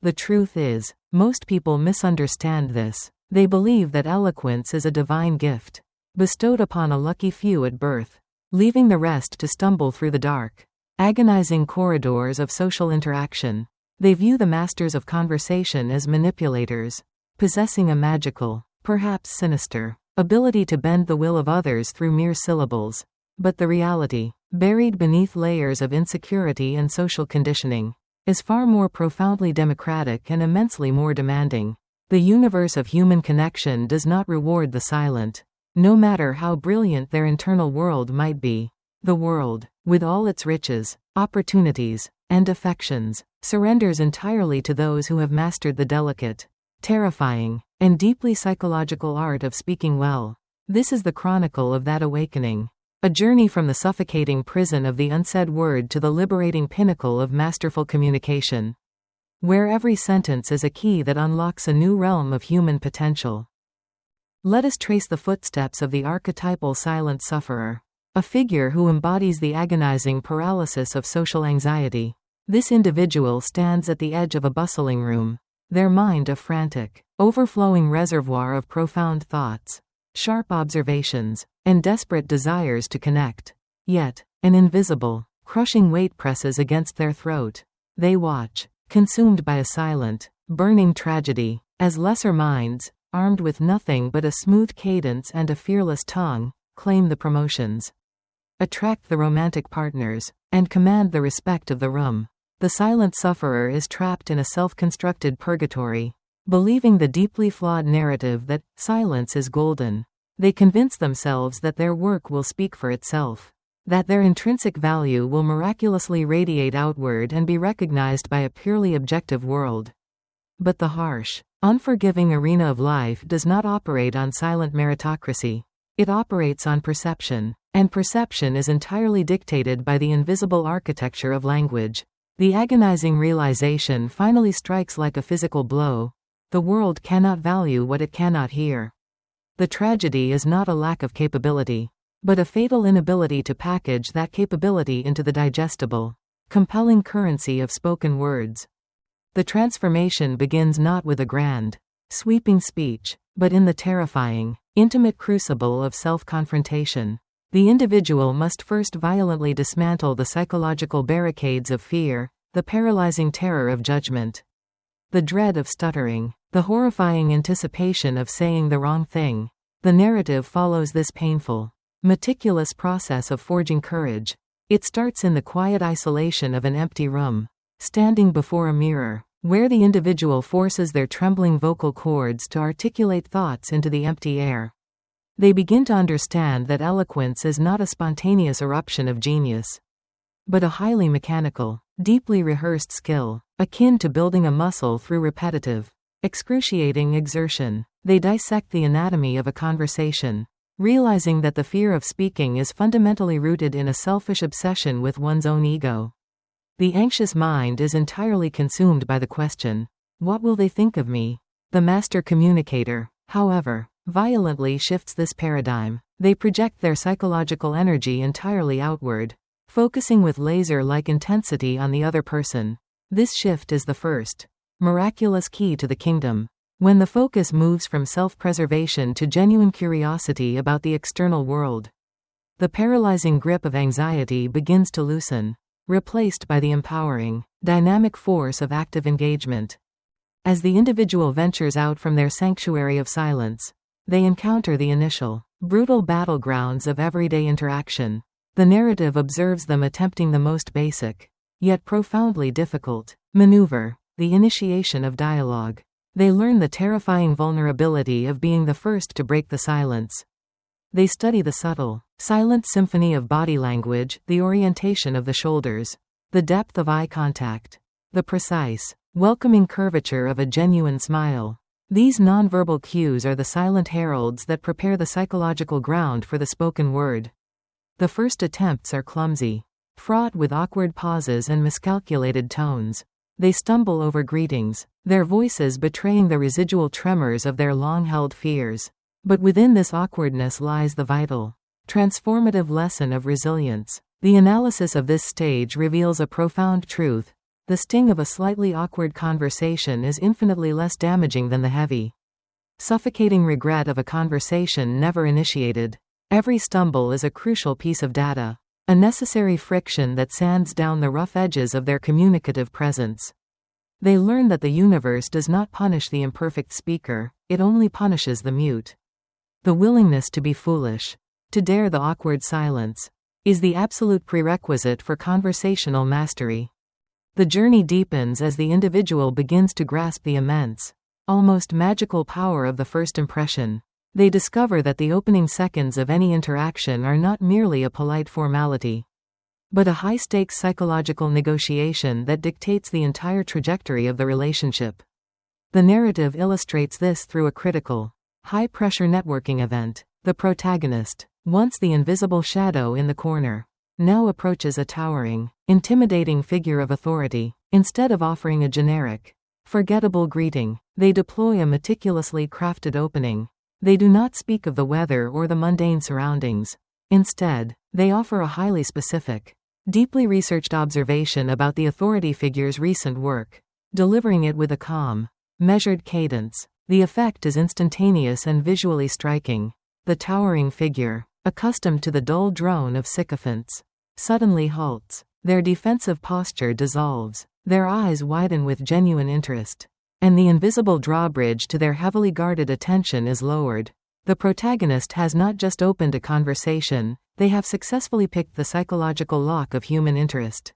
The truth is, most people misunderstand this. They believe that eloquence is a divine gift, bestowed upon a lucky few at birth, leaving the rest to stumble through the dark, agonizing corridors of social interaction. They view the masters of conversation as manipulators, possessing a magical, perhaps sinister, ability to bend the will of others through mere syllables. But the reality, buried beneath layers of insecurity and social conditioning, is far more profoundly democratic and immensely more demanding. The universe of human connection does not reward the silent, no matter how brilliant their internal world might be. The world, with all its riches, opportunities, and affections, surrenders entirely to those who have mastered the delicate, terrifying, and deeply psychological art of speaking well. This is the chronicle of that awakening. A journey from the suffocating prison of the unsaid word to the liberating pinnacle of masterful communication, where every sentence is a key that unlocks a new realm of human potential. Let us trace the footsteps of the archetypal silent sufferer, a figure who embodies the agonizing paralysis of social anxiety. This individual stands at the edge of a bustling room, their mind a frantic, overflowing reservoir of profound thoughts, sharp observations, and desperate desires to connect. Yet, an invisible, crushing weight presses against their throat. They watch, consumed by a silent, burning tragedy, as lesser minds, armed with nothing but a smooth cadence and a fearless tongue, claim the promotions, attract the romantic partners, and command the respect of the room. The silent sufferer is trapped in a self-constructed purgatory, believing the deeply flawed narrative that silence is golden. They convince themselves that their work will speak for itself, that their intrinsic value will miraculously radiate outward and be recognized by a purely objective world. But the harsh, unforgiving arena of life does not operate on silent meritocracy. It operates on perception, and perception is entirely dictated by the invisible architecture of language. The agonizing realization finally strikes like a physical blow. The world cannot value what it cannot hear. The tragedy is not a lack of capability, but a fatal inability to package that capability into the digestible, compelling currency of spoken words. The transformation begins not with a grand, sweeping speech, but in the terrifying, intimate crucible of self-confrontation. The individual must first violently dismantle the psychological barricades of fear, the paralyzing terror of judgment, the dread of stuttering, the horrifying anticipation of saying the wrong thing. The narrative follows this painful, meticulous process of forging courage. It starts in the quiet isolation of an empty room, standing before a mirror, where the individual forces their trembling vocal cords to articulate thoughts into the empty air. They begin to understand that eloquence is not a spontaneous eruption of genius, but a highly mechanical, deeply rehearsed skill, akin to building a muscle through repetitive, excruciating exertion. They dissect the anatomy of a conversation, realizing that the fear of speaking is fundamentally rooted in a selfish obsession with one's own ego. The anxious mind is entirely consumed by the question, "What will they think of me?" The master communicator, however, violently shifts this paradigm. They project their psychological energy entirely outward, focusing with laser-like intensity on the other person. This shift is the first, miraculous key to the kingdom. When the focus moves from self-preservation to genuine curiosity about the external world, the paralyzing grip of anxiety begins to loosen, replaced by the empowering, dynamic force of active engagement. As the individual ventures out from their sanctuary of silence, they encounter the initial, brutal battlegrounds of everyday interaction. The narrative observes them attempting the most basic, yet profoundly difficult, maneuver, the initiation of dialogue. They learn the terrifying vulnerability of being the first to break the silence. They study the subtle, silent symphony of body language, the orientation of the shoulders, the depth of eye contact, the precise, welcoming curvature of a genuine smile. These nonverbal cues are the silent heralds that prepare the psychological ground for the spoken word. The first attempts are clumsy, fraught with awkward pauses and miscalculated tones. They stumble over greetings, their voices betraying the residual tremors of their long-held fears. But within this awkwardness lies the vital, transformative lesson of resilience. The analysis of this stage reveals a profound truth. The sting of a slightly awkward conversation is infinitely less damaging than the heavy, suffocating regret of a conversation never initiated. Every stumble is a crucial piece of data, a necessary friction that sands down the rough edges of their communicative presence. They learn that the universe does not punish the imperfect speaker, it only punishes the mute. The willingness to be foolish, to dare the awkward silence, is the absolute prerequisite for conversational mastery. The journey deepens as the individual begins to grasp the immense, almost magical power of the first impression. They discover that the opening seconds of any interaction are not merely a polite formality, but a high-stakes psychological negotiation that dictates the entire trajectory of the relationship. The narrative illustrates this through a critical, high-pressure networking event. The protagonist, once the invisible shadow in the corner, now approaches a towering, intimidating figure of authority. Instead of offering a generic, forgettable greeting, they deploy a meticulously crafted opening. They do not speak of the weather or the mundane surroundings. Instead, they offer a highly specific, deeply researched observation about the authority figure's recent work, delivering it with a calm, measured cadence. The effect is instantaneous and visually striking. The towering figure, accustomed to the dull drone of sycophants, suddenly halts. Their defensive posture dissolves, their eyes widen with genuine interest, and the invisible drawbridge to their heavily guarded attention is lowered. The protagonist has not just opened a conversation, they have successfully picked the psychological lock of human interest.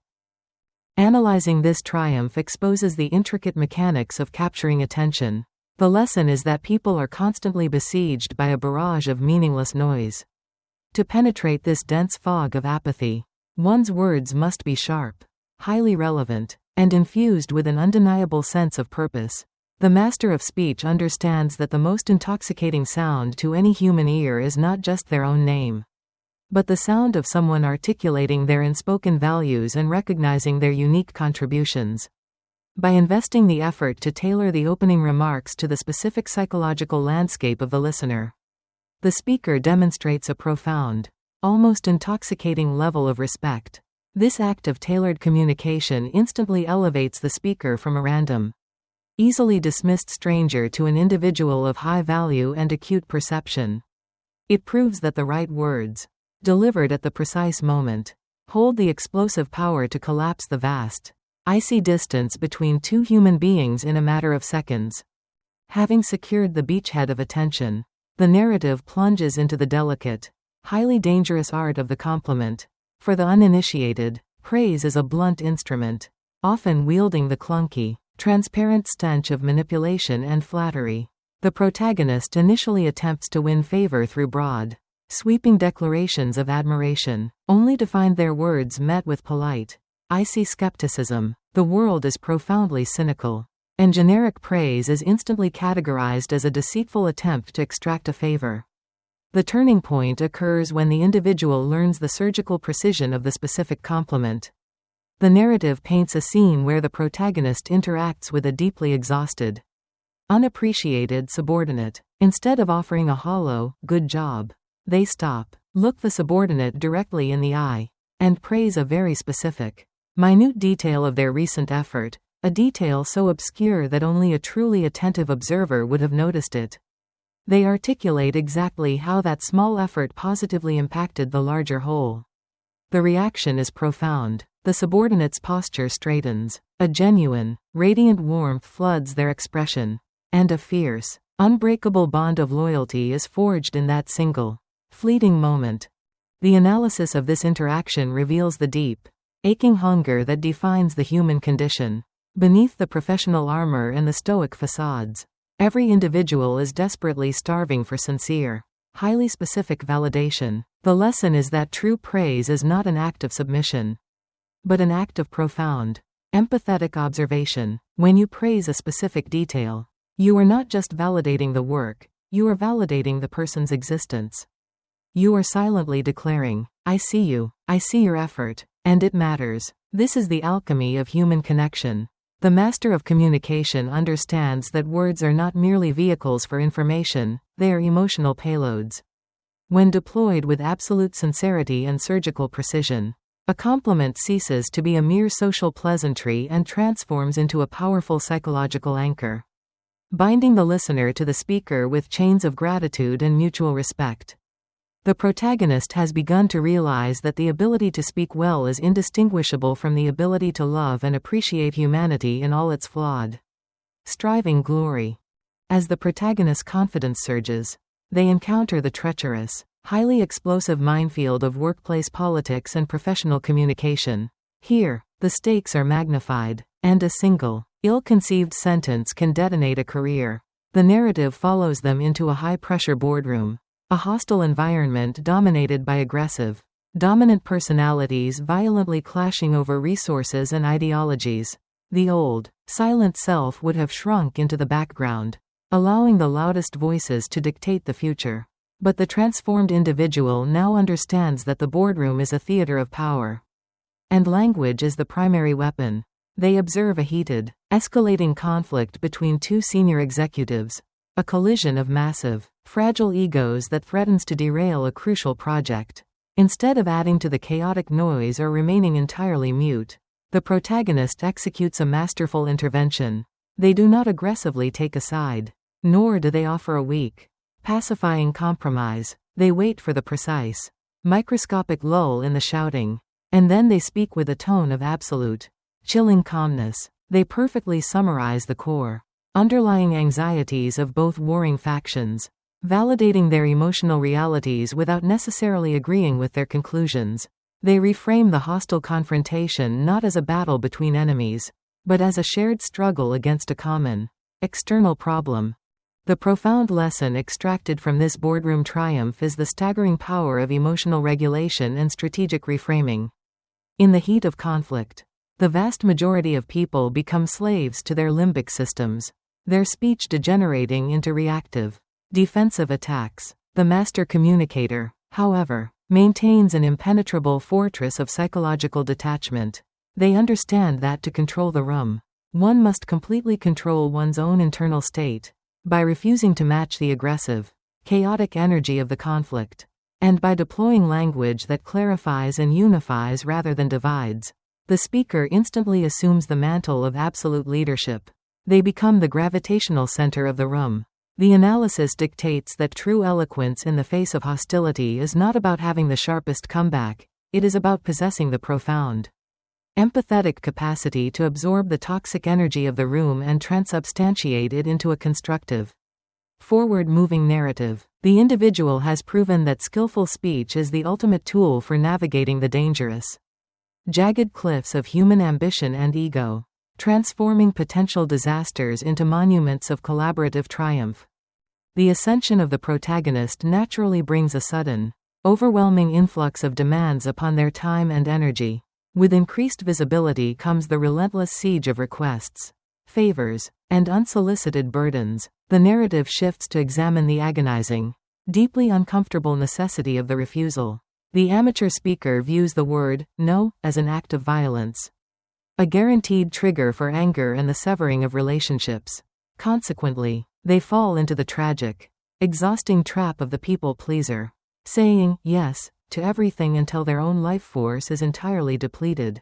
Analyzing this triumph exposes the intricate mechanics of capturing attention. The lesson is that people are constantly besieged by a barrage of meaningless noise. To penetrate this dense fog of apathy, one's words must be sharp, highly relevant, and infused with an undeniable sense of purpose. The master of speech understands that the most intoxicating sound to any human ear is not just their own name, but the sound of someone articulating their unspoken values and recognizing their unique contributions. By investing the effort to tailor the opening remarks to the specific psychological landscape of the listener, the speaker demonstrates a profound, almost intoxicating level of respect. This act of tailored communication instantly elevates the speaker from a random, easily dismissed stranger to an individual of high value and acute perception. It proves that the right words, delivered at the precise moment, hold the explosive power to collapse the vast, icy distance between two human beings in a matter of seconds. Having secured the beachhead of attention, the narrative plunges into the delicate, highly dangerous art of the compliment. For the uninitiated, praise is a blunt instrument, often wielding the clunky, transparent stench of manipulation and flattery. The protagonist initially attempts to win favor through broad, sweeping declarations of admiration, only to find their words met with polite, icy skepticism. The world is profoundly cynical, and generic praise is instantly categorized as a deceitful attempt to extract a favor. The turning point occurs when the individual learns the surgical precision of the specific compliment. The narrative paints a scene where the protagonist interacts with a deeply exhausted, unappreciated subordinate. Instead of offering a hollow, "good job," they stop, look the subordinate directly in the eye, and praise a very specific, minute detail of their recent effort, a detail so obscure that only a truly attentive observer would have noticed it. They articulate exactly how that small effort positively impacted the larger whole. The reaction is profound. The subordinate's posture straightens. A genuine, radiant warmth floods their expression, and a fierce, unbreakable bond of loyalty is forged in that single, fleeting moment. The analysis of this interaction reveals the deep, aching hunger that defines the human condition. Beneath the professional armor and the stoic facades, every individual is desperately starving for sincere, highly specific validation. The lesson is that true praise is not an act of submission, but an act of profound, empathetic observation. When you praise a specific detail, you are not just validating the work, you are validating the person's existence. You are silently declaring, "I see you, I see your effort, and it matters." This is the alchemy of human connection. The master of communication understands that words are not merely vehicles for information, they are emotional payloads. When deployed with absolute sincerity and surgical precision, A compliment ceases to be a mere social pleasantry and transforms into a powerful psychological anchor, binding the listener to the speaker with chains of gratitude and mutual respect. The protagonist has begun to realize that the ability to speak well is indistinguishable from the ability to love and appreciate humanity in all its flawed, striving glory. As the protagonist's confidence surges, they encounter the treacherous, highly explosive minefield of workplace politics and professional communication. Here, the stakes are magnified, and a single, ill-conceived sentence can detonate a career. The narrative follows them into a high-pressure boardroom, a hostile environment dominated by aggressive, dominant personalities violently clashing over resources and ideologies. The old, silent self would have shrunk into the background, allowing the loudest voices to dictate the future. But the transformed individual now understands that the boardroom is a theater of power, and language is the primary weapon. They observe a heated, escalating conflict between two senior executives, a collision of massive, fragile egos that threatens to derail a crucial project. Instead of adding to the chaotic noise or remaining entirely mute, the protagonist executes a masterful intervention. They do not aggressively take a side, nor do they offer a weak, pacifying compromise. They wait for the precise, microscopic lull in the shouting, and then they speak with a tone of absolute, chilling calmness. They perfectly summarize the core, underlying anxieties of both warring factions, validating their emotional realities without necessarily agreeing with their conclusions. They reframe the hostile confrontation not as a battle between enemies, but as a shared struggle against a common, external problem. The profound lesson extracted from this boardroom triumph is the staggering power of emotional regulation and strategic reframing. In the heat of conflict, the vast majority of people become slaves to their limbic systems, their speech degenerating into reactive, defensive attacks. The master communicator, however, maintains an impenetrable fortress of psychological detachment. They understand that to control the room, one must completely control one's own internal state, by refusing to match the aggressive, chaotic energy of the conflict, and by deploying language that clarifies and unifies rather than divides. The speaker instantly assumes the mantle of absolute leadership. They become the gravitational center of the room. The analysis dictates that true eloquence in the face of hostility is not about having the sharpest comeback, it is about possessing the profound, empathetic capacity to absorb the toxic energy of the room and transubstantiate it into a constructive, forward-moving narrative. The individual has proven that skillful speech is the ultimate tool for navigating the dangerous, jagged cliffs of human ambition and ego, transforming potential disasters into monuments of collaborative triumph. The ascension of the protagonist naturally brings a sudden, overwhelming influx of demands upon their time and energy. With increased visibility comes the relentless siege of requests, favors, and unsolicited burdens. The narrative shifts to examine the agonizing, deeply uncomfortable necessity of the refusal. The amateur speaker views the word no as an act of violence, a guaranteed trigger for anger and the severing of relationships. Consequently, they fall into the tragic, exhausting trap of the people pleaser, saying yes to everything until their own life force is entirely depleted.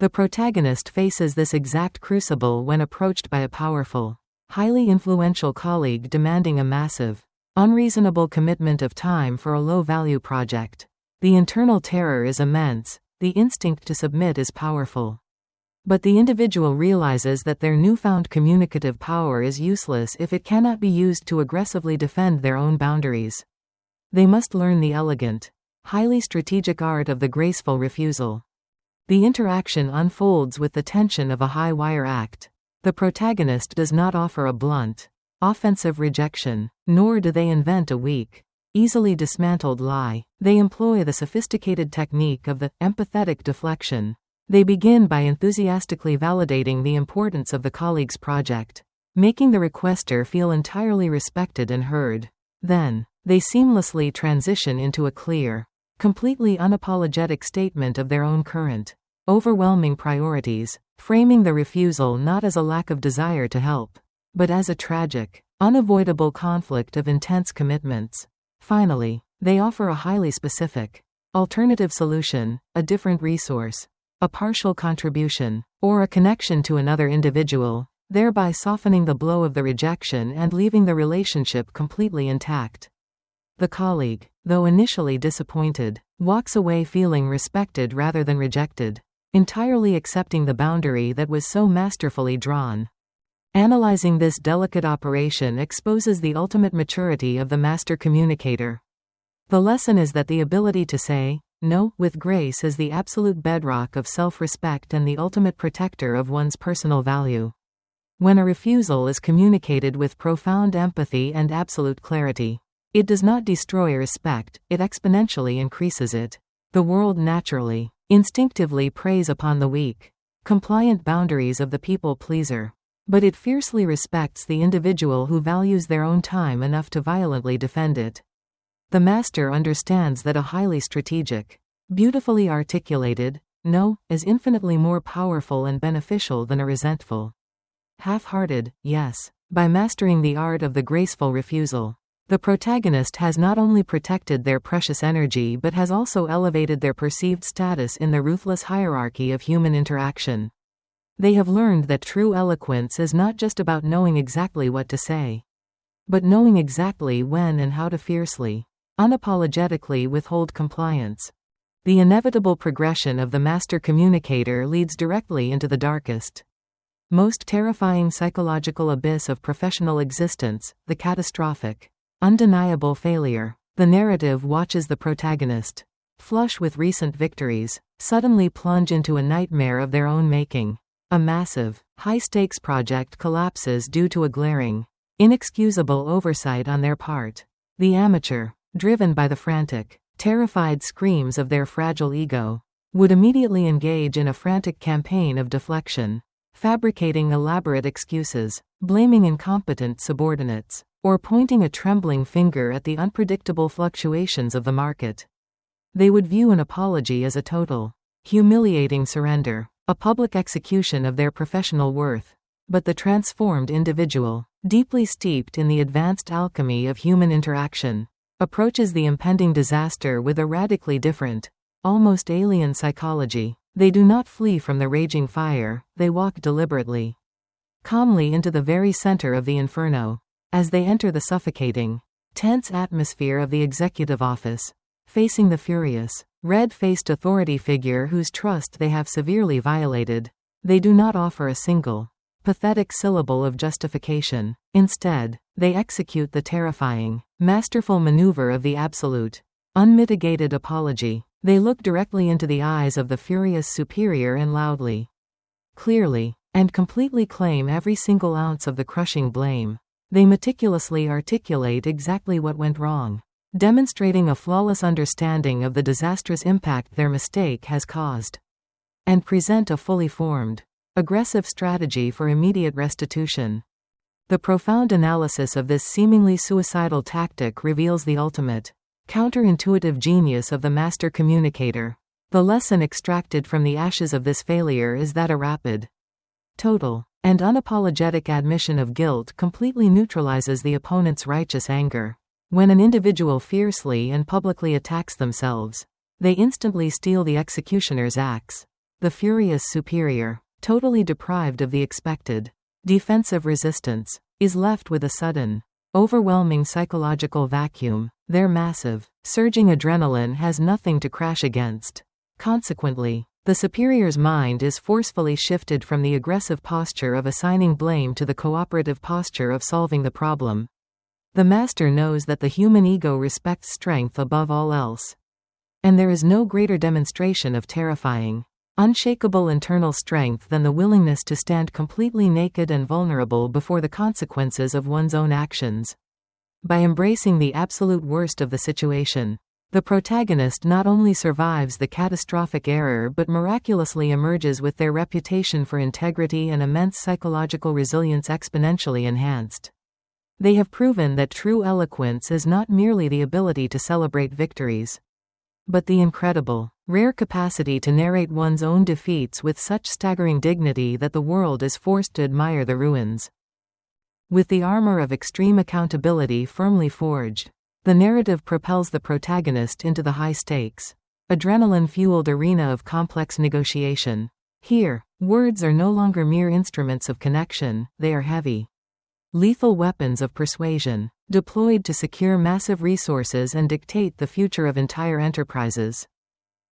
The protagonist faces this exact crucible when approached by a powerful, highly influential colleague demanding a massive, unreasonable commitment of time for a low-value project. The internal terror is immense, the instinct to submit is powerful. But the individual realizes that their newfound communicative power is useless if it cannot be used to aggressively defend their own boundaries. They must learn the elegant, highly strategic art of the graceful refusal. The interaction unfolds with the tension of a high-wire act. The protagonist does not offer a blunt, offensive rejection, nor do they invent a weak, easily dismantled lie. They employ the sophisticated technique of the empathetic deflection. They begin by enthusiastically validating the importance of the colleague's project, making the requester feel entirely respected and heard. Then, they seamlessly transition into a clear, completely unapologetic statement of their own current, overwhelming priorities, framing the refusal not as a lack of desire to help, but as a tragic, unavoidable conflict of intense commitments. Finally, they offer a highly specific, alternative solution, a different resource, a partial contribution, or a connection to another individual, thereby softening the blow of the rejection and leaving the relationship completely intact. The colleague, though initially disappointed, walks away feeling respected rather than rejected, entirely accepting the boundary that was so masterfully drawn. Analyzing this delicate operation exposes the ultimate maturity of the master communicator. The lesson is that the ability to say no with grace is the absolute bedrock of self-respect and the ultimate protector of one's personal value. When a refusal is communicated with profound empathy and absolute clarity, it does not destroy respect, it exponentially increases it. The world naturally, instinctively preys upon the weak, compliant boundaries of the people-pleaser. But it fiercely respects the individual who values their own time enough to violently defend it. The master understands that a highly strategic, beautifully articulated no is infinitely more powerful and beneficial than a resentful, half-hearted yes. By mastering the art of the graceful refusal, the protagonist has not only protected their precious energy but has also elevated their perceived status in the ruthless hierarchy of human interaction. They have learned that true eloquence is not just about knowing exactly what to say, but knowing exactly when and how to fiercely, unapologetically withhold compliance. The inevitable progression of the master communicator leads directly into the darkest, most terrifying psychological abyss of professional existence, the catastrophic, undeniable failure. The narrative watches the protagonist, flush with recent victories, suddenly plunge into a nightmare of their own making. A massive, high-stakes project collapses due to a glaring, inexcusable oversight on their part. The amateur, driven by the frantic, terrified screams of their fragile ego, would immediately engage in a frantic campaign of deflection, fabricating elaborate excuses, blaming incompetent subordinates, or pointing a trembling finger at the unpredictable fluctuations of the market. They would view an apology as a total, humiliating surrender, a public execution of their professional worth. But the transformed individual, deeply steeped in the advanced alchemy of human interaction, approaches the impending disaster with a radically different, almost alien psychology. They do not flee from the raging fire, they walk deliberately, calmly into the very center of the inferno. As they enter the suffocating, tense atmosphere of the executive office, facing the furious, red-faced authority figure whose trust they have severely violated, they do not offer a single, pathetic syllable of justification. Instead, they execute the terrifying, masterful maneuver of the absolute, unmitigated apology. They look directly into the eyes of the furious superior and loudly, clearly, and completely claim every single ounce of the crushing blame. They meticulously articulate exactly what went wrong, demonstrating a flawless understanding of the disastrous impact their mistake has caused, and present a fully formed, aggressive strategy for immediate restitution. The profound analysis of this seemingly suicidal tactic reveals the ultimate, counterintuitive genius of the master communicator. The lesson extracted from the ashes of this failure is that a rapid, total, and unapologetic admission of guilt completely neutralizes the opponent's righteous anger. When an individual fiercely and publicly attacks themselves, they instantly steal the executioner's axe. The furious superior, totally deprived of the expected, defensive resistance, is left with a sudden, overwhelming psychological vacuum. Their massive, surging adrenaline has nothing to crash against. Consequently, the superior's mind is forcefully shifted from the aggressive posture of assigning blame to the cooperative posture of solving the problem. The master knows that the human ego respects strength above all else. And there is no greater demonstration of terrifying, unshakable internal strength than the willingness to stand completely naked and vulnerable before the consequences of one's own actions. By embracing the absolute worst of the situation, the protagonist not only survives the catastrophic error but miraculously emerges with their reputation for integrity and immense psychological resilience exponentially enhanced. They have proven that true eloquence is not merely the ability to celebrate victories, but the incredible, rare capacity to narrate one's own defeats with such staggering dignity that the world is forced to admire the ruins. With the armor of extreme accountability firmly forged, the narrative propels the protagonist into the high stakes, adrenaline-fueled arena of complex negotiation. Here, words are no longer mere instruments of connection, they are heavy, lethal weapons of persuasion, deployed to secure massive resources and dictate the future of entire enterprises.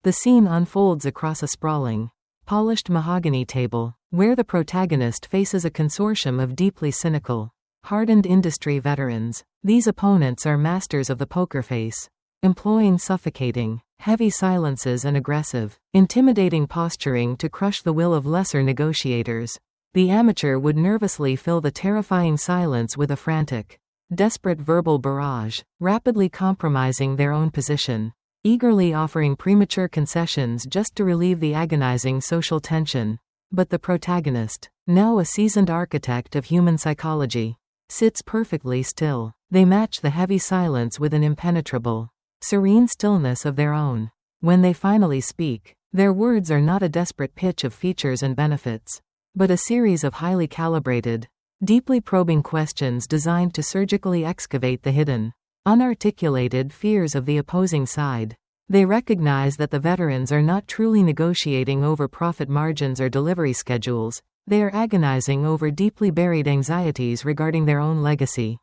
The scene unfolds across a sprawling, polished mahogany table, where the protagonist faces a consortium of deeply cynical, hardened industry veterans. These opponents are masters of the poker face, employing suffocating, heavy silences and aggressive, intimidating posturing to crush the will of lesser negotiators. The amateur would nervously fill the terrifying silence with a frantic, desperate verbal barrage, rapidly compromising their own position, eagerly offering premature concessions just to relieve the agonizing social tension. But the protagonist, now a seasoned architect of human psychology, sits perfectly still. They match the heavy silence with an impenetrable, serene stillness of their own. When they finally speak, their words are not a desperate pitch of features and benefits, but a series of highly calibrated, deeply probing questions designed to surgically excavate the hidden, unarticulated fears of the opposing side. They recognize that the veterans are not truly negotiating over profit margins or delivery schedules, they are agonizing over deeply buried anxieties regarding their own legacy,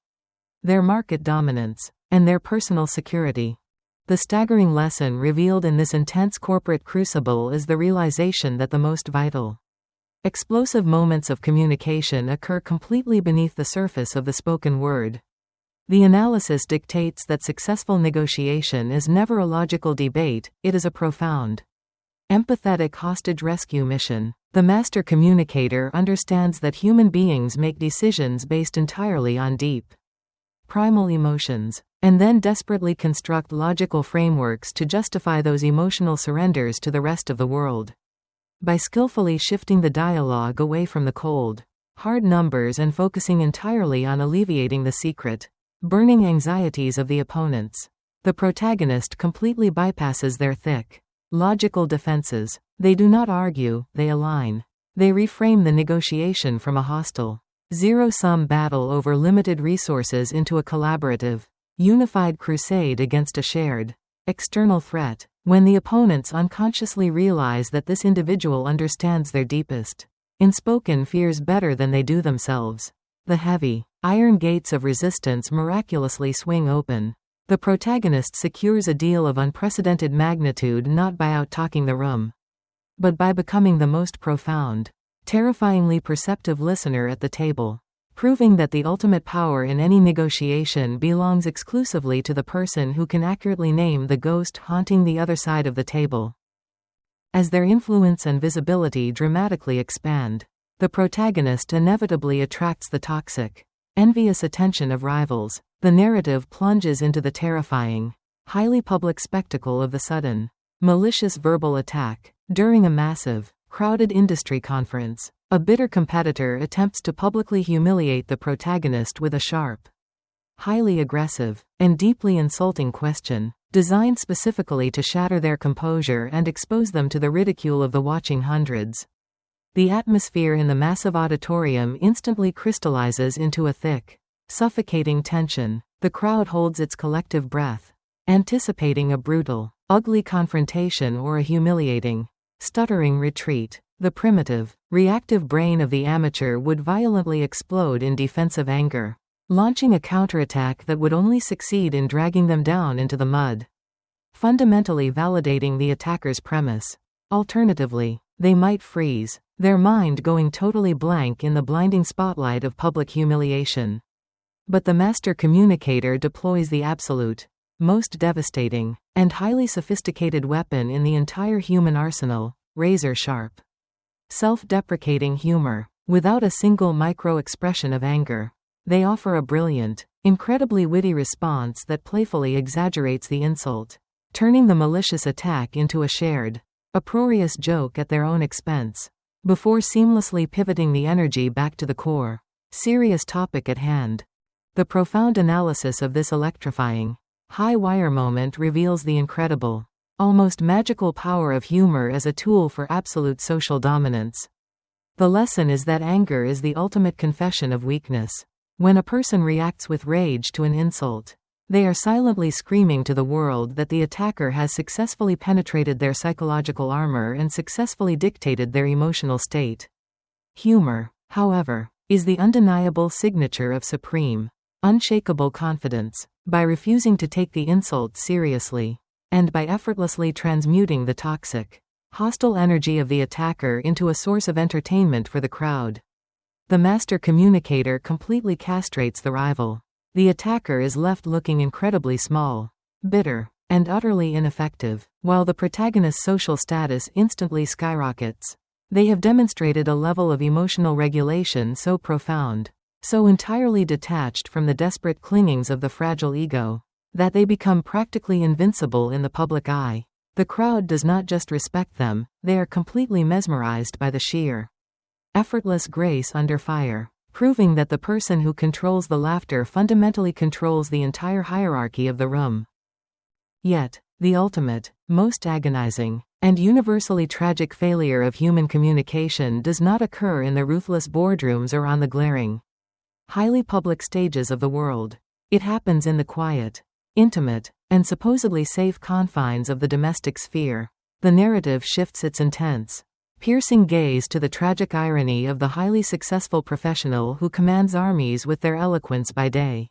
their market dominance, and their personal security. The staggering lesson revealed in this intense corporate crucible is the realization that the most vital, explosive moments of communication occur completely beneath the surface of the spoken word. The analysis dictates that successful negotiation is never a logical debate, it is a profound, empathetic hostage rescue mission. The master communicator understands that human beings make decisions based entirely on deep, primal emotions, and then desperately construct logical frameworks to justify those emotional surrenders to the rest of the world. By skillfully shifting the dialogue away from the cold, hard numbers and focusing entirely on alleviating the secret, burning anxieties of the opponents, the protagonist completely bypasses their thick, logical defenses. They do not argue, they align. They reframe the negotiation from a hostile, zero-sum battle over limited resources into a collaborative, unified crusade against a shared, external threat. When the opponents unconsciously realize that this individual understands their deepest, unspoken fears better than they do themselves, the heavy, iron gates of resistance miraculously swing open. The protagonist secures a deal of unprecedented magnitude not by out-talking the room, but by becoming the most profound, terrifyingly perceptive listener at the table, proving that the ultimate power in any negotiation belongs exclusively to the person who can accurately name the ghost haunting the other side of the table. As their influence and visibility dramatically expand, the protagonist inevitably attracts the toxic, envious attention of rivals. The narrative plunges into the terrifying, highly public spectacle of the sudden, malicious verbal attack. During a massive, crowded industry conference, a bitter competitor attempts to publicly humiliate the protagonist with a sharp, highly aggressive, and deeply insulting question, designed specifically to shatter their composure and expose them to the ridicule of the watching hundreds. The atmosphere in the massive auditorium instantly crystallizes into a thick, suffocating tension. The crowd holds its collective breath, anticipating a brutal, ugly confrontation or a humiliating, stuttering retreat. The primitive, reactive brain of the amateur would violently explode in defensive anger, launching a counterattack that would only succeed in dragging them down into the mud, fundamentally validating the attacker's premise. Alternatively, they might freeze, their mind going totally blank in the blinding spotlight of public humiliation. But the master communicator deploys the absolute, most devastating, and highly sophisticated weapon in the entire human arsenal, razor-sharp, self-deprecating humor. Without a single micro-expression of anger, they offer a brilliant, incredibly witty response that playfully exaggerates the insult, turning the malicious attack into a shared, uproarious joke at their own expense, before seamlessly pivoting the energy back to the core, serious topic at hand. The profound analysis of this electrifying, high-wire moment reveals the incredible, almost magical power of humor as a tool for absolute social dominance. The lesson is that anger is the ultimate confession of weakness. When a person reacts with rage to an insult, They are silently screaming to the world that the attacker has successfully penetrated their psychological armor and successfully dictated their emotional state. Humor, however, is the undeniable signature of supreme, unshakable confidence. By refusing to take the insult seriously, and by effortlessly transmuting the toxic, hostile energy of the attacker into a source of entertainment for the crowd, the master communicator completely castrates the rival. The attacker is left looking incredibly small, bitter, and utterly ineffective, while the protagonist's social status instantly skyrockets. They have demonstrated a level of emotional regulation so profound, so entirely detached from the desperate clingings of the fragile ego, that they become practically invincible in the public eye. The crowd does not just respect them, they are completely mesmerized by the sheer, effortless grace under fire, proving that the person who controls the laughter fundamentally controls the entire hierarchy of the room. Yet, the ultimate, most agonizing, and universally tragic failure of human communication does not occur in the ruthless boardrooms or on the glaring, highly public stages of the world. It happens in the quiet, intimate, and supposedly safe confines of the domestic sphere. The narrative shifts its intense, piercing gaze to the tragic irony of the highly successful professional who commands armies with their eloquence by day,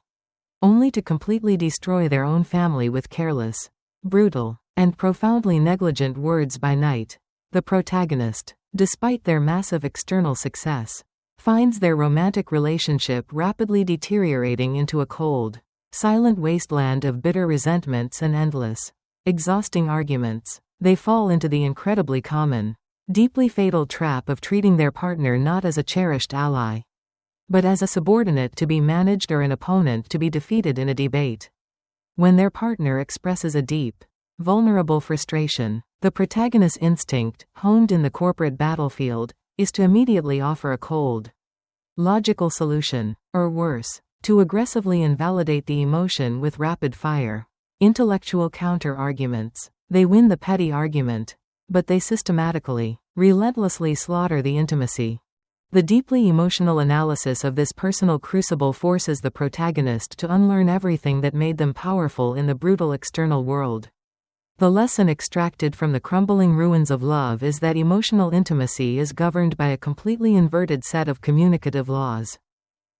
only to completely destroy their own family with careless, brutal, and profoundly negligent words by night. The protagonist, despite their massive external success, finds their romantic relationship rapidly deteriorating into a cold, silent wasteland of bitter resentments and endless, exhausting arguments. They fall into the incredibly common, deeply fatal trap of treating their partner not as a cherished ally, but as a subordinate to be managed or an opponent to be defeated in a debate. When their partner expresses a deep, vulnerable frustration, the protagonist's instinct, honed in the corporate battlefield, is to immediately offer a cold, logical solution, or worse, to aggressively invalidate the emotion with rapid-fire, intellectual counter-arguments. They win the petty argument, but they systematically, relentlessly slaughter the intimacy. The deeply emotional analysis of this personal crucible forces the protagonist to unlearn everything that made them powerful in the brutal external world. The lesson extracted from the crumbling ruins of love is that emotional intimacy is governed by a completely inverted set of communicative laws.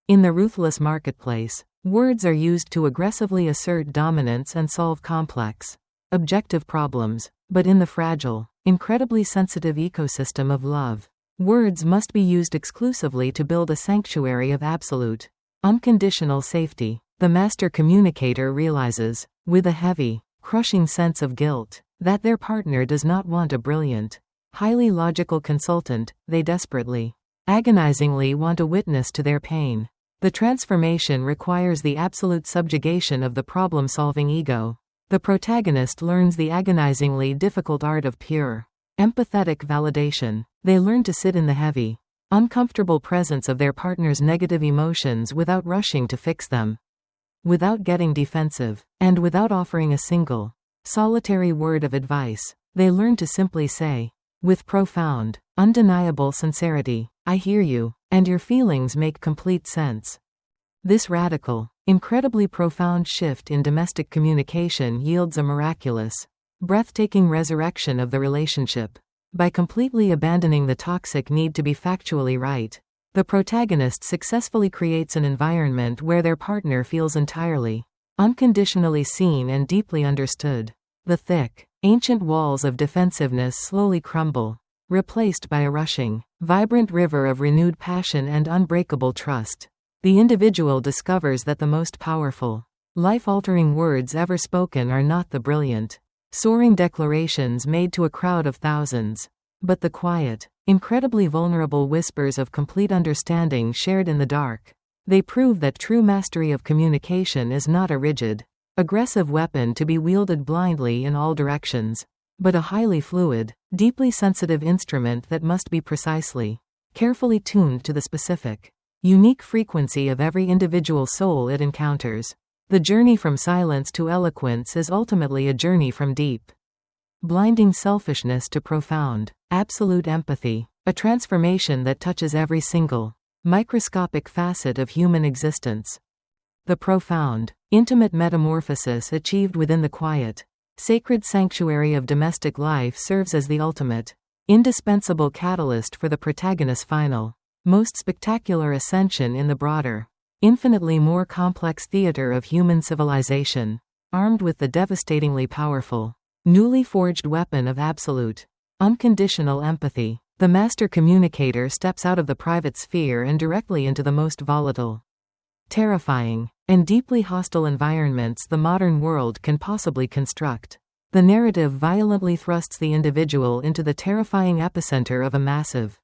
In the ruthless marketplace, words are used to aggressively assert dominance and solve complex, objective problems, but in the fragile, incredibly sensitive ecosystem of love, words must be used exclusively to build a sanctuary of absolute, unconditional safety. The master communicator realizes, with a heavy, crushing sense of guilt, that their partner does not want a brilliant, highly logical consultant. They desperately, agonizingly want a witness to their pain. The transformation requires the absolute subjugation of the problem-solving ego. The protagonist learns the agonizingly difficult art of pure, empathetic validation. They learn to sit in the heavy, uncomfortable presence of their partner's negative emotions without rushing to fix them, without getting defensive, and without offering a single, solitary word of advice. They learn to simply say, with profound, undeniable sincerity, "I hear you, and your feelings make complete sense." This radical, incredibly profound shift in domestic communication yields a miraculous, breathtaking resurrection of the relationship. By completely abandoning the toxic need to be factually right, the protagonist successfully creates an environment where their partner feels entirely, unconditionally seen and deeply understood. The thick, ancient walls of defensiveness slowly crumble, replaced by a rushing, vibrant river of renewed passion and unbreakable trust. The individual discovers that the most powerful, life-altering words ever spoken are not the brilliant, soaring declarations made to a crowd of thousands, but the quiet, incredibly vulnerable whispers of complete understanding shared in the dark. They prove that true mastery of communication is not a rigid, aggressive weapon to be wielded blindly in all directions, but a highly fluid, deeply sensitive instrument that must be precisely, carefully tuned to the specific, unique frequency of every individual soul it encounters. The journey from silence to eloquence is ultimately a journey from deep, blinding selfishness to profound, absolute empathy, a transformation that touches every single, microscopic facet of human existence. The profound, Intimate metamorphosis achieved within the quiet, sacred sanctuary of domestic life serves as the ultimate, indispensable catalyst for the protagonist's final, most spectacular ascension in the broader, infinitely more complex theater of human civilization, armed with the devastatingly powerful, newly forged weapon of absolute, unconditional empathy. The master communicator steps out of the private sphere and directly into the most volatile, terrifying, and deeply hostile environments the modern world can possibly construct. The narrative violently thrusts the individual into the terrifying epicenter of a massive,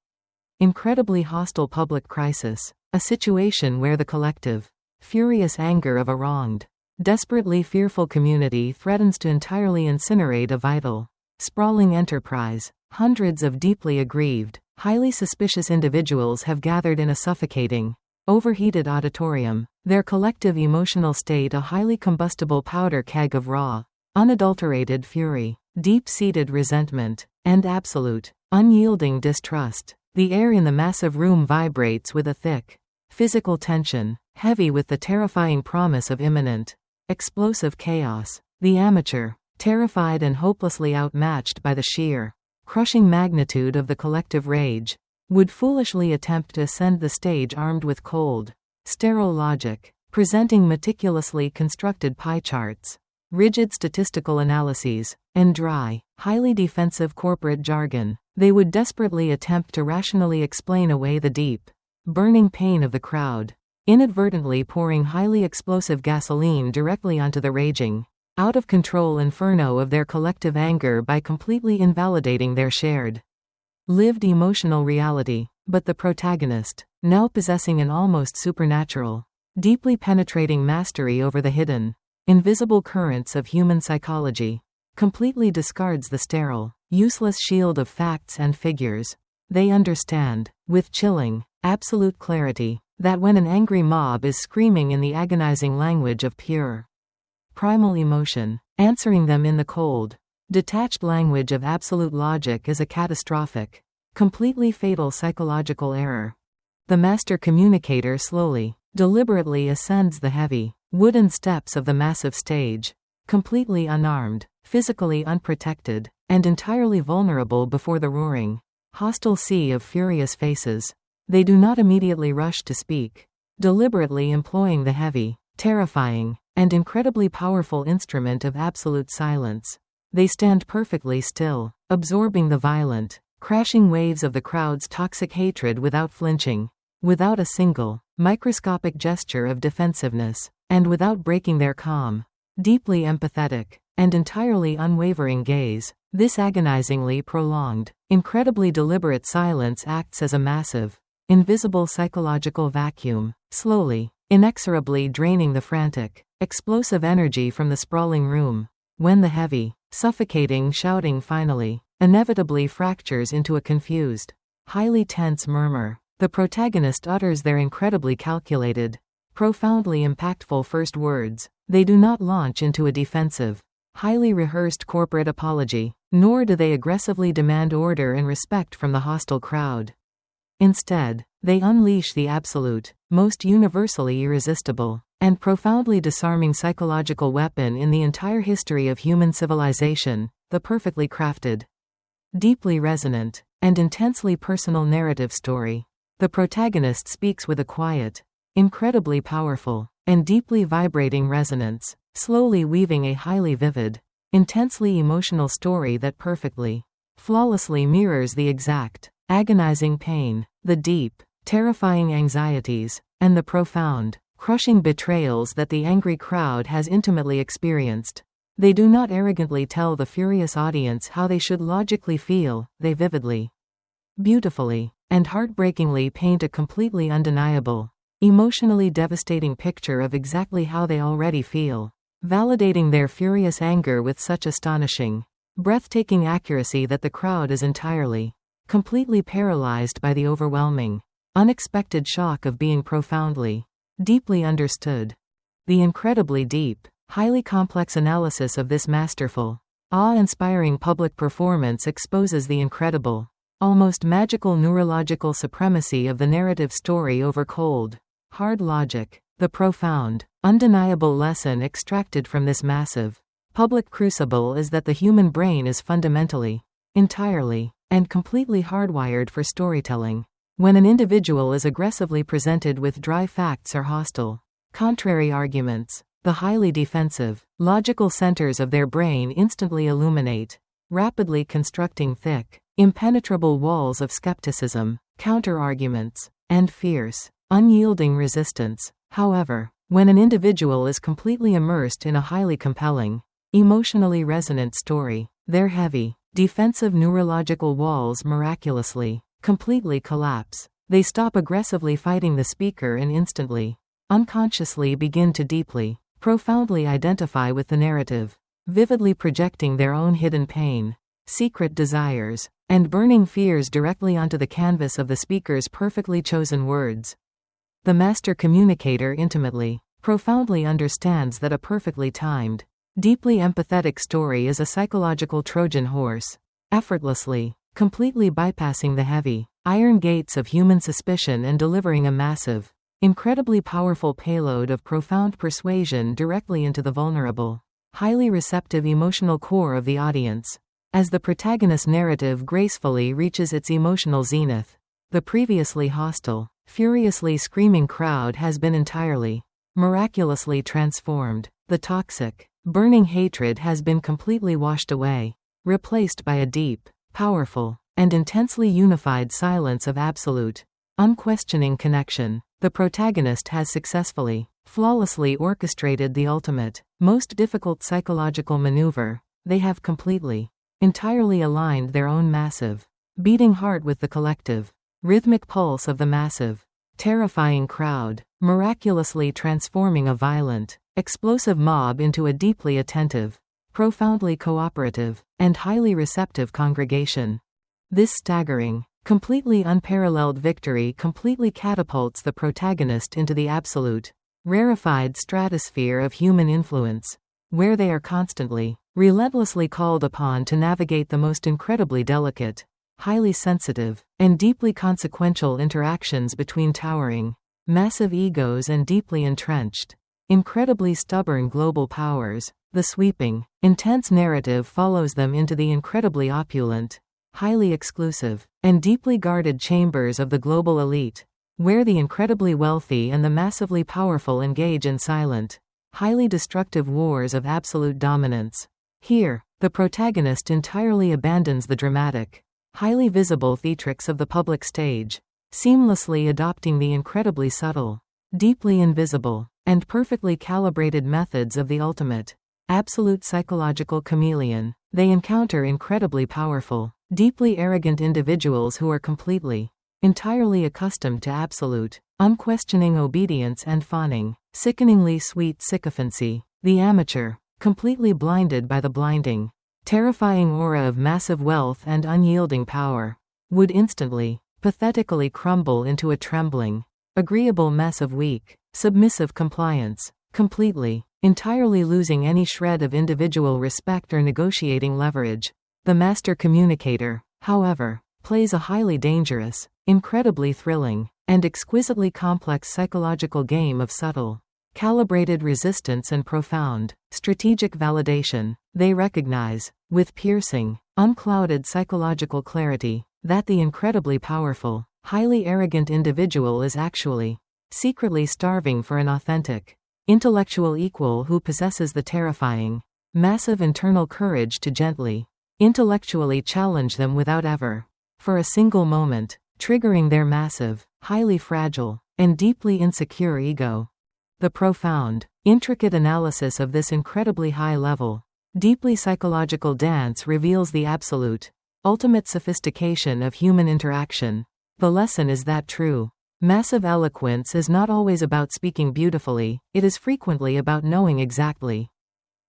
incredibly hostile public crisis, a situation where the collective, furious anger of a wronged, desperately fearful community threatens to entirely incinerate a vital, sprawling enterprise. Hundreds of deeply aggrieved, highly suspicious individuals have gathered in a suffocating, overheated auditorium, their collective emotional state a highly combustible powder keg of raw, unadulterated fury, deep-seated resentment, and absolute, unyielding distrust. The air in the massive room vibrates with a thick, physical tension, heavy with the terrifying promise of imminent, explosive chaos. The amateur, terrified and hopelessly outmatched by the sheer, crushing magnitude of the collective rage, would foolishly attempt to ascend the stage armed with cold, sterile logic, presenting meticulously constructed pie charts, rigid statistical analyses, and dry, highly defensive corporate jargon. They would desperately attempt to rationally explain away the deep, burning pain of the crowd, inadvertently pouring highly explosive gasoline directly onto the raging, out-of-control inferno of their collective anger by completely invalidating their shared, lived emotional reality. But the protagonist, now possessing an almost supernatural, deeply penetrating mastery over the hidden, invisible currents of human psychology, completely discards the sterile, useless shield of facts and figures. They understand, with chilling, absolute clarity, that when an angry mob is screaming in the agonizing language of pure, primal emotion, answering them in the cold, detached language of absolute logic is a catastrophic, completely fatal psychological error. The master communicator slowly, deliberately ascends the heavy, wooden steps of the massive stage, completely unarmed, physically unprotected, and entirely vulnerable before the roaring, hostile sea of furious faces. They do not immediately rush to speak, deliberately employing the heavy, terrifying, and incredibly powerful instrument of absolute silence. They stand perfectly still, absorbing the violent, crashing waves of the crowd's toxic hatred without flinching, without a single, microscopic gesture of defensiveness, and without breaking their calm, deeply empathetic, and entirely unwavering gaze. This agonizingly prolonged, incredibly deliberate silence acts as a massive, invisible psychological vacuum, slowly, inexorably draining the frantic, explosive energy from the sprawling room. When the heavy, suffocating shouting finally, inevitably fractures into a confused, highly tense murmur, the protagonist utters their incredibly calculated, profoundly impactful first words. They do not launch into a defensive, highly rehearsed corporate apology, nor do they aggressively demand order and respect from the hostile crowd. Instead, they unleash the absolute, most universally irresistible, and profoundly disarming psychological weapon in the entire history of human civilization, the perfectly crafted, deeply resonant, and intensely personal narrative story. The protagonist speaks with a quiet, incredibly powerful, and deeply vibrating resonance, slowly weaving a highly vivid, intensely emotional story that perfectly, flawlessly mirrors the exact, agonizing pain, the deep, terrifying anxieties, and the profound, crushing betrayals that the angry crowd has intimately experienced. They do not arrogantly tell the furious audience how they should logically feel, they vividly, beautifully, and heartbreakingly paint a completely undeniable, emotionally devastating picture of exactly how they already feel, validating their furious anger with such astonishing, breathtaking accuracy that the crowd is entirely, completely paralyzed by the overwhelming, unexpected shock of being profoundly, deeply understood. The incredibly deep, highly complex analysis of this masterful, awe-inspiring public performance exposes the incredible, almost magical neurological supremacy of the narrative story over cold, hard logic. The The profound, undeniable lesson extracted from this massive, public crucible is that the human brain is fundamentally, entirely, and completely hardwired for storytelling. When an individual is aggressively presented with dry facts or hostile, contrary arguments, the highly defensive, logical centers of their brain instantly illuminate, rapidly constructing thick, impenetrable walls of skepticism, counter-arguments, and fierce, unyielding resistance. However, when an individual is completely immersed in a highly compelling, emotionally resonant story, their heavy, defensive neurological walls miraculously, completely collapse. They stop aggressively fighting the speaker and instantly, unconsciously begin to deeply, profoundly identify with the narrative, vividly projecting their own hidden pain, secret desires, and burning fears directly onto the canvas of the speaker's perfectly chosen words. The master communicator intimately, profoundly understands that a perfectly timed, deeply empathetic story is a psychological Trojan horse, effortlessly, completely bypassing the heavy, iron gates of human suspicion and delivering a massive, incredibly powerful payload of profound persuasion directly into the vulnerable, highly receptive emotional core of the audience. As the protagonist's narrative gracefully reaches its emotional zenith, the previously hostile, furiously screaming crowd has been entirely, miraculously transformed. The toxic, burning hatred has been completely washed away, replaced by a deep, powerful, and intensely unified silence of absolute, unquestioning connection. The protagonist has successfully, flawlessly orchestrated the ultimate, most difficult psychological maneuver. They have completely, entirely aligned their own massive, beating heart with the collective, rhythmic pulse of the massive, terrifying crowd, miraculously transforming a violent, explosive mob into a deeply attentive, profoundly cooperative, and highly receptive congregation. This staggering, completely unparalleled victory completely catapults the protagonist into the absolute, rarefied stratosphere of human influence, where they are constantly, relentlessly called upon to navigate the most incredibly delicate, highly sensitive, and deeply consequential interactions between towering, massive egos and deeply entrenched, incredibly stubborn global powers. The sweeping, intense narrative follows them into the incredibly opulent, highly exclusive, and deeply guarded chambers of the global elite, where the incredibly wealthy and the massively powerful engage in silent, highly destructive wars of absolute dominance. Here, the protagonist entirely abandons the dramatic, highly visible theatrics of the public stage, seamlessly adopting the incredibly subtle, deeply invisible, and perfectly calibrated methods of the ultimate, absolute psychological chameleon. They encounter incredibly powerful, deeply arrogant individuals who are completely, entirely accustomed to absolute, unquestioning obedience and fawning, sickeningly sweet sycophancy. The amateur, completely blinded by the blinding, terrifying aura of massive wealth and unyielding power, would instantly, pathetically crumble into a trembling, agreeable mess of weak, submissive compliance, completely, entirely losing any shred of individual respect or negotiating leverage. The master communicator, however, plays a highly dangerous, incredibly thrilling, and exquisitely complex psychological game of subtle, calibrated resistance and profound, strategic validation. They recognize, with piercing, unclouded psychological clarity, that the incredibly powerful, highly arrogant individual is actually, secretly starving for an authentic, intellectual equal who possesses the terrifying, massive internal courage to gently, intellectually challenge them without ever, for a single moment, triggering their massive, highly fragile, and deeply insecure ego. The profound, intricate analysis of this incredibly high-level, deeply psychological dance reveals the absolute, ultimate sophistication of human interaction. The lesson is that true, massive eloquence is not always about speaking beautifully, it is frequently about knowing exactly,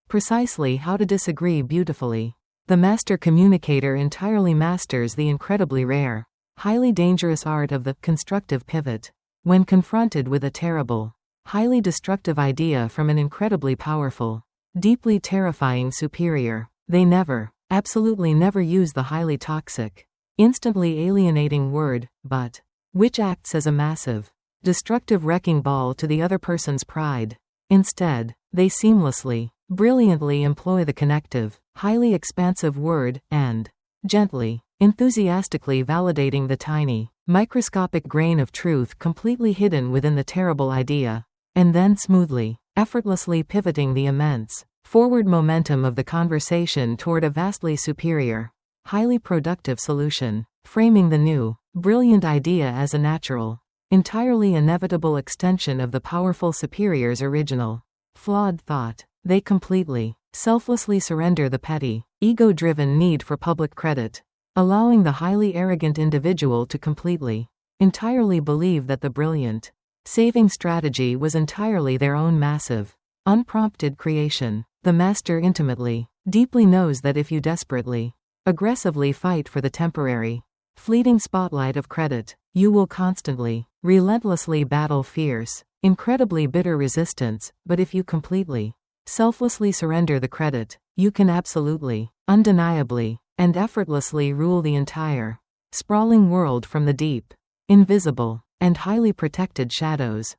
precisely how to disagree beautifully. The master communicator entirely masters the incredibly rare, highly dangerous art of the constructive pivot. When confronted with a terrible, highly destructive idea from an incredibly powerful, deeply terrifying superior, they never, absolutely never use the highly toxic, instantly alienating word, but, which acts as a massive, destructive wrecking ball to the other person's pride. Instead, they seamlessly, brilliantly employ the connective, highly expansive word, and gently, enthusiastically validating the tiny, microscopic grain of truth completely hidden within the terrible idea, and then smoothly, effortlessly pivoting the immense, forward momentum of the conversation toward a vastly superior, highly productive solution, framing the new, brilliant idea as a natural, entirely inevitable extension of the powerful superior's original, flawed thought. They completely, selflessly surrender the petty, ego-driven need for public credit, allowing the highly arrogant individual to completely, entirely believe that the brilliant, saving strategy was entirely their own massive, unprompted creation. The master intimately, deeply knows that if you desperately, aggressively fight for the temporary, fleeting spotlight of credit, you will constantly, relentlessly battle fierce, incredibly bitter resistance, but if you completely, selflessly surrender the credit, you can absolutely, undeniably, and effortlessly rule the entire, sprawling world from the deep, invisible, and highly protected shadows.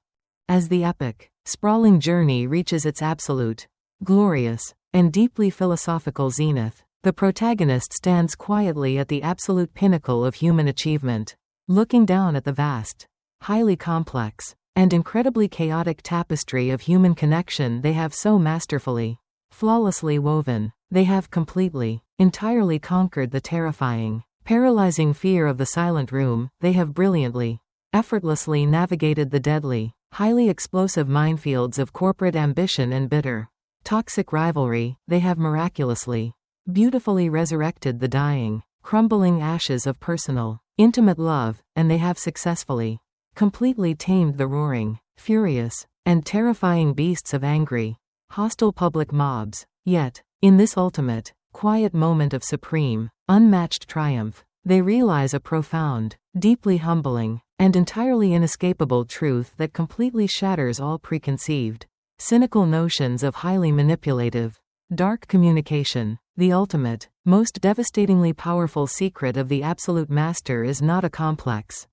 As the epic, sprawling journey reaches its absolute, glorious, and deeply philosophical zenith, the protagonist stands quietly at the absolute pinnacle of human achievement, looking down at the vast, highly complex, and incredibly chaotic tapestry of human connection they have so masterfully, flawlessly woven. They have completely, entirely conquered the terrifying, paralyzing fear of the silent room. They have brilliantly, effortlessly navigated the deadly, highly explosive minefields of corporate ambition and bitter, toxic rivalry. They have miraculously, beautifully resurrected the dying, crumbling ashes of personal, intimate love, and they have successfully, completely tamed the roaring, furious, and terrifying beasts of angry, hostile public mobs. Yet, in this ultimate, quiet moment of supreme, unmatched triumph, they realize a profound, deeply humbling, and entirely inescapable truth that completely shatters all preconceived, cynical notions of highly manipulative, dark communication. The ultimate, most devastatingly powerful secret of the absolute master is not a complex,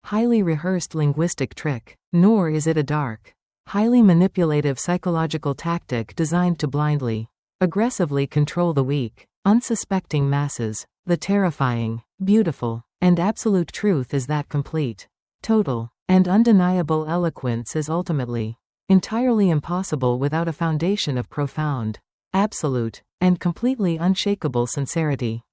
highly rehearsed linguistic trick, nor is it a dark, highly manipulative psychological tactic designed to blindly, aggressively control the weak, unsuspecting masses. The terrifying, beautiful, and absolute truth is that complete, total, and undeniable eloquence is ultimately, entirely impossible without a foundation of profound, absolute, and completely unshakable sincerity.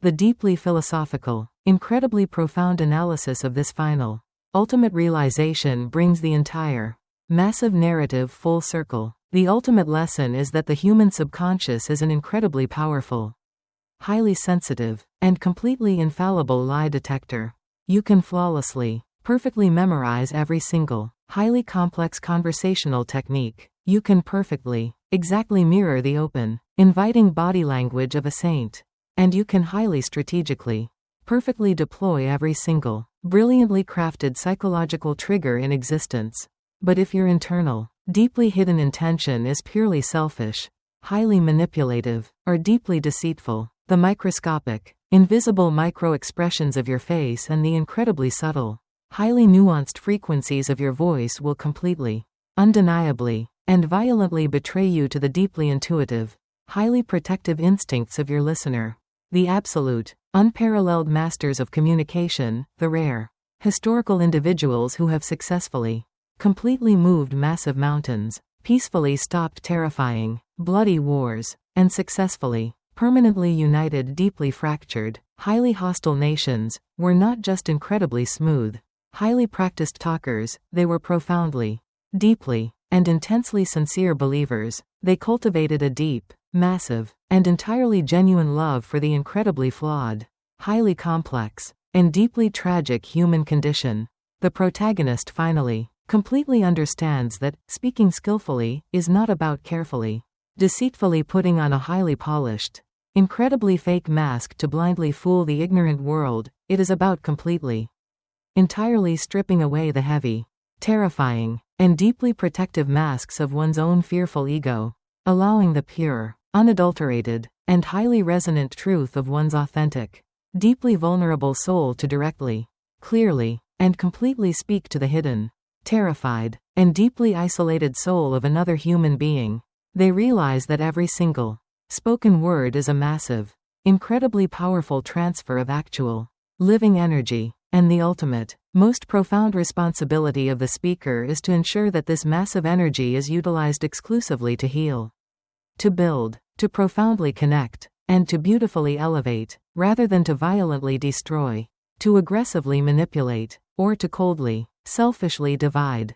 The deeply philosophical, incredibly profound analysis of this final, ultimate realization brings the entire, massive narrative full circle. The ultimate lesson is that the human subconscious is an incredibly powerful, highly sensitive, and completely infallible lie detector. You can flawlessly, perfectly memorize every single, highly complex conversational technique. You can perfectly, exactly mirror the open, inviting body language of a saint. And you can highly strategically, perfectly deploy every single, brilliantly crafted psychological trigger in existence. But if your internal, deeply hidden intention is purely selfish, highly manipulative, or deeply deceitful, the microscopic, invisible micro-expressions of your face and the incredibly subtle, highly nuanced frequencies of your voice will completely, undeniably, and violently betray you to the deeply intuitive, highly protective instincts of your listener. The absolute, unparalleled masters of communication, the rare, historical individuals who have successfully, completely moved massive mountains, peacefully stopped terrifying, bloody wars, and successfully, permanently united deeply fractured, highly hostile nations, were not just incredibly smooth, highly practiced talkers, they were profoundly, deeply, and intensely sincere believers. They cultivated a deep, massive, and entirely genuine love for the incredibly flawed, highly complex, and deeply tragic human condition. The protagonist finally, completely understands that, speaking skillfully, is not about carefully, deceitfully putting on a highly polished, incredibly fake mask to blindly fool the ignorant world. It is about completely, entirely stripping away the heavy, terrifying, and deeply protective masks of one's own fearful ego, allowing the pure, unadulterated, and highly resonant truth of one's authentic, deeply vulnerable soul to directly, clearly, and completely speak to the hidden, terrified, and deeply isolated soul of another human being. They realize that every single spoken word is a massive, incredibly powerful transfer of actual, living energy, and the ultimate, most profound responsibility of the speaker is to ensure that this massive energy is utilized exclusively to heal, to build, to profoundly connect, and to beautifully elevate, rather than to violently destroy, to aggressively manipulate, or to coldly, selfishly divide.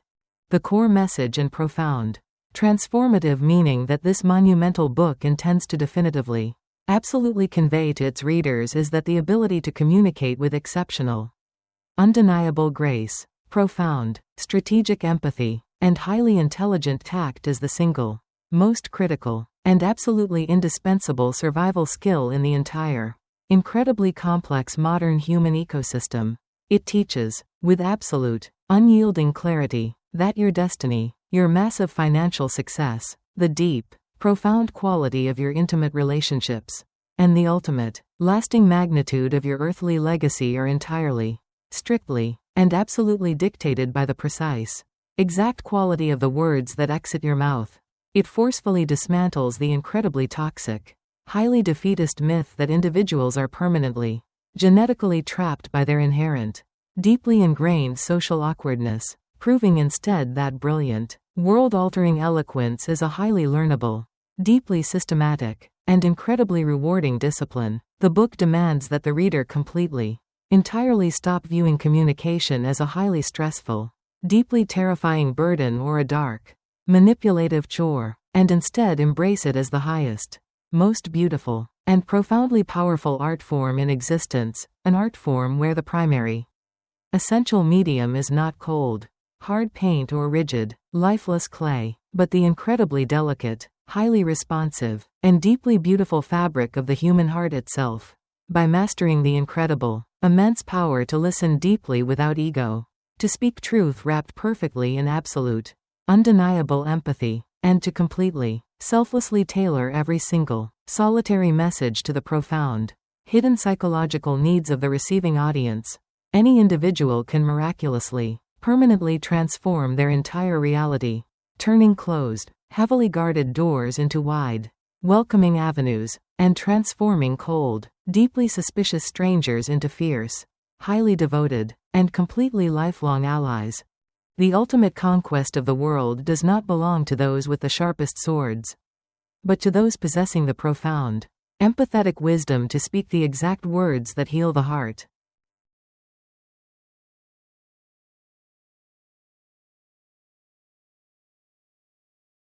The core message and profound, transformative meaning that this monumental book intends to definitively, absolutely convey to its readers is that the ability to communicate with exceptional, undeniable grace, profound, strategic empathy, and highly intelligent tact is the single, most critical, and absolutely indispensable survival skill in the entire, incredibly complex modern human ecosystem. It teaches, with absolute, unyielding clarity, that your destiny, your massive financial success, the deep, profound quality of your intimate relationships, and the ultimate, lasting magnitude of your earthly legacy are entirely, strictly, and absolutely dictated by the precise, exact quality of the words that exit your mouth. It forcefully dismantles the incredibly toxic, highly defeatist myth that individuals are permanently, genetically trapped by their inherent, deeply ingrained social awkwardness, proving instead that brilliant, world-altering eloquence is a highly learnable, deeply systematic, and incredibly rewarding discipline. The book demands that the reader completely, entirely stop viewing communication as a highly stressful, deeply terrifying burden or a dark, manipulative chore, and instead embrace it as the highest, most beautiful, and profoundly powerful art form in existence, an art form where the primary, essential medium is not cold, hard paint or rigid, lifeless clay, but the incredibly delicate, highly responsive, and deeply beautiful fabric of the human heart itself. By mastering the incredible, immense power to listen deeply without ego, to speak truth wrapped perfectly in absolute, undeniable empathy, and to completely, selflessly tailor every single, solitary message to the profound, hidden psychological needs of the receiving audience, any individual can miraculously, permanently transform their entire reality, turning closed, heavily guarded doors into wide, welcoming avenues, and transforming cold, deeply suspicious strangers into fierce, highly devoted, and completely lifelong allies. The ultimate conquest of the world does not belong to those with the sharpest swords, but to those possessing the profound, empathetic wisdom to speak the exact words that heal the heart.